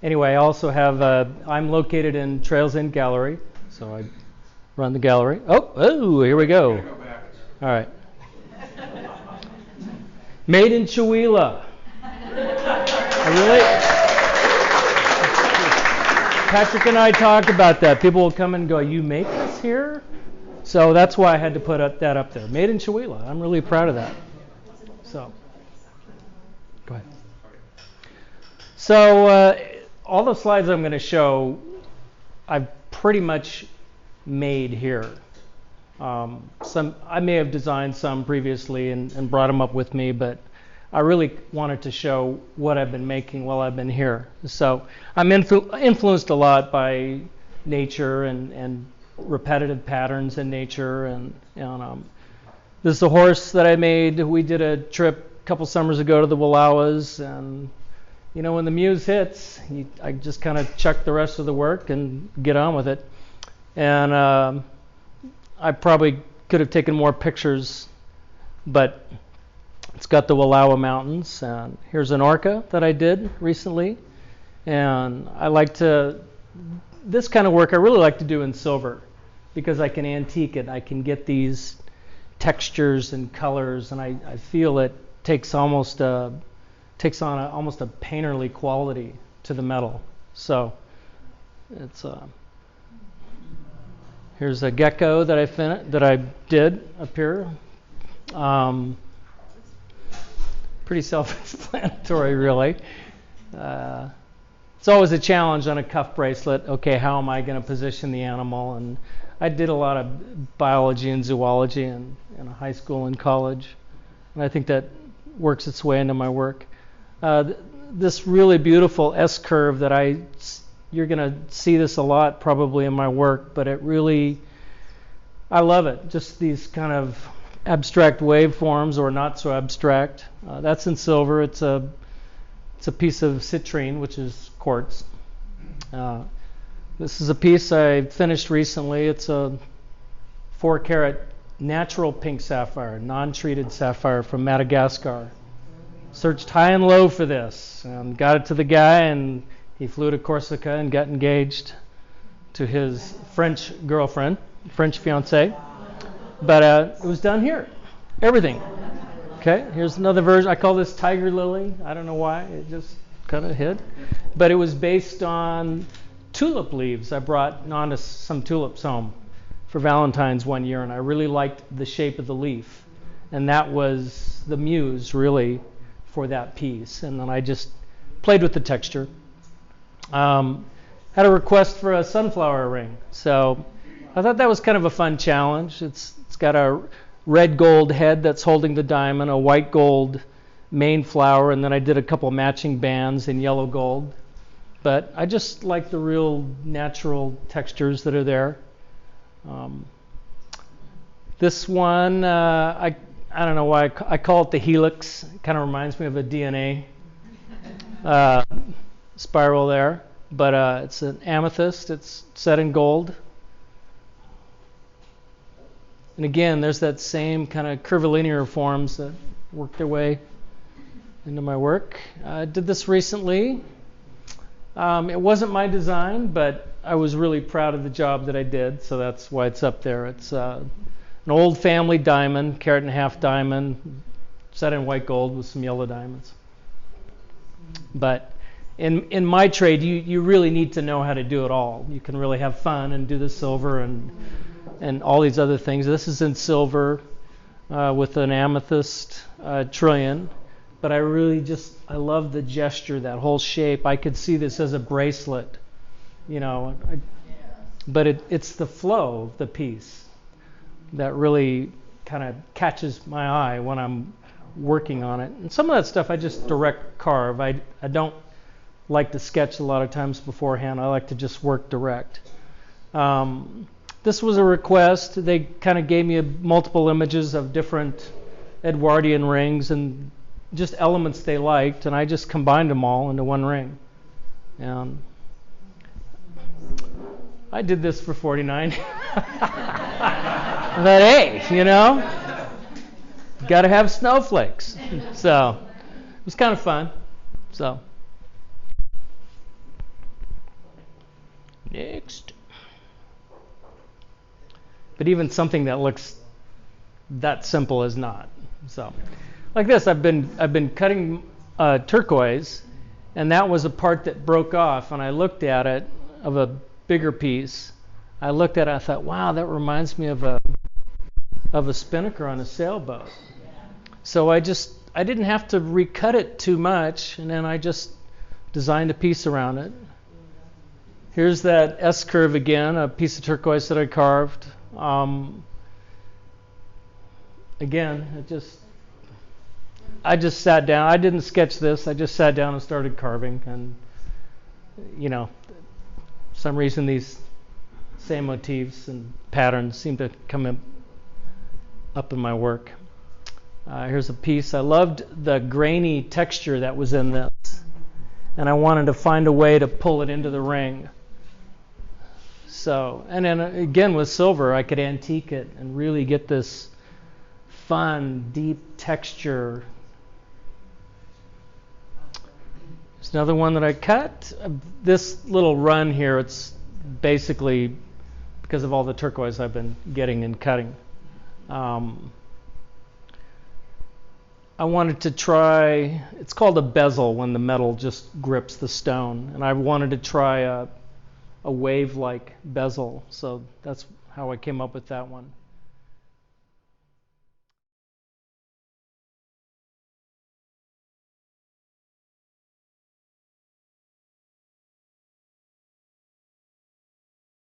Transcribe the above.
Anyway, I also have, I'm located in Trails End Gallery, so I run the gallery. Oh, here we go. All right. Made in Chewelah. Patrick and I talk about that. People will come and go, you make this here? So that's why I had to put that up there. Made in Chewelah. I'm really proud of that. So, go ahead. So, all the slides I'm going to show, I've pretty much made here. I may have designed some previously and brought them up with me, but I really wanted to show what I've been making while I've been here. So I'm influenced a lot by nature and repetitive patterns in nature. And this is a horse that I made. We did a trip a couple summers ago to the Wallowas, and you know, when the muse hits, I just kind of chuck the rest of the work and get on with it. And I probably could have taken more pictures, but it's got the Wallowa Mountains. And here's an Orca that I did recently. And I like this kind of work I really like to do in silver because I can antique it. I can get these textures and colors, and I feel it takes on almost a painterly quality to the metal. So it's here's a Gecko that I did up here. Pretty self-explanatory, really. It's always a challenge on a cuff bracelet. Okay, how am I going to position the animal? And I did a lot of biology and zoology in high school and college, and I think that works its way into my work. This really beautiful S-curve that you're going to see this a lot probably in my work, but I love it. Just these kind of abstract waveforms, or not so abstract. That's in silver. It's a piece of citrine, which is quartz. This is a piece I finished recently. It's a 4-carat natural pink sapphire, non-treated sapphire from Madagascar. Searched high and low for this and got it to the guy, and he flew to Corsica and got engaged to his French girlfriend, French fiancée. But it was done here, everything. Okay, here's another version. I call this Tiger Lily. I don't know why, it just kind of hit. But it was based on tulip leaves. I brought some tulips home for Valentine's one year, and I really liked the shape of the leaf. And that was the muse, really, for that piece. And then I just played with the texture. Had a request for a sunflower ring. So I thought that was kind of a fun challenge. It's got a red gold head that's holding the diamond, a white gold main flower, and then I did a couple matching bands in yellow gold. But I just like the real natural textures that are there. This one, I don't know why I call it the Helix. It kind of reminds me of a DNA spiral there. But it's an amethyst. It's set in gold. And again, there's that same kind of curvilinear forms that work their way into my work. I did this recently. It wasn't my design, but I was really proud of the job that I did, so that's why it's up there. It's an old family diamond, carat and a half diamond, set in white gold with some yellow diamonds. But in my trade, you really need to know how to do it all. You can really have fun and do the silver and all these other things. This is in silver with an amethyst trillion. But I love the gesture, that whole shape. I could see this as a bracelet, you know. But it's the flow of the piece that really kind of catches my eye when I'm working on it. And some of that stuff I just direct carve. I don't like to sketch a lot of times beforehand. I like to just work direct. This was a request. They kind of gave me multiple images of different Edwardian rings and just elements they liked, and I just combined them all into one ring. And I did this for $49. I thought, hey, you know, got to have snowflakes. So it was kind of fun. So Next. But even something that looks that simple is not. So, like this, I've been cutting turquoise, and that was a part that broke off. And I looked at it of a bigger piece. I looked at it, I thought, wow, that reminds me of a spinnaker on a sailboat. So I didn't have to recut it too much, and then I just designed a piece around it. Here's that S curve again, a piece of turquoise that I carved. Again, I just sat down. I didn't sketch this. I just sat down and started carving, and for some reason these same motifs and patterns seem to come up in my work. Here's a piece. I loved the grainy texture that was in this, and I wanted to find a way to pull it into the ring. So, and then again with silver, I could antique it and really get this fun, deep texture. There's another one that I cut. This little run here, it's basically because of all the turquoise I've been getting and cutting. I wanted to try, it's called a bezel when the metal just grips the stone, and I wanted to try a wave-like bezel, so that's how I came up with that one.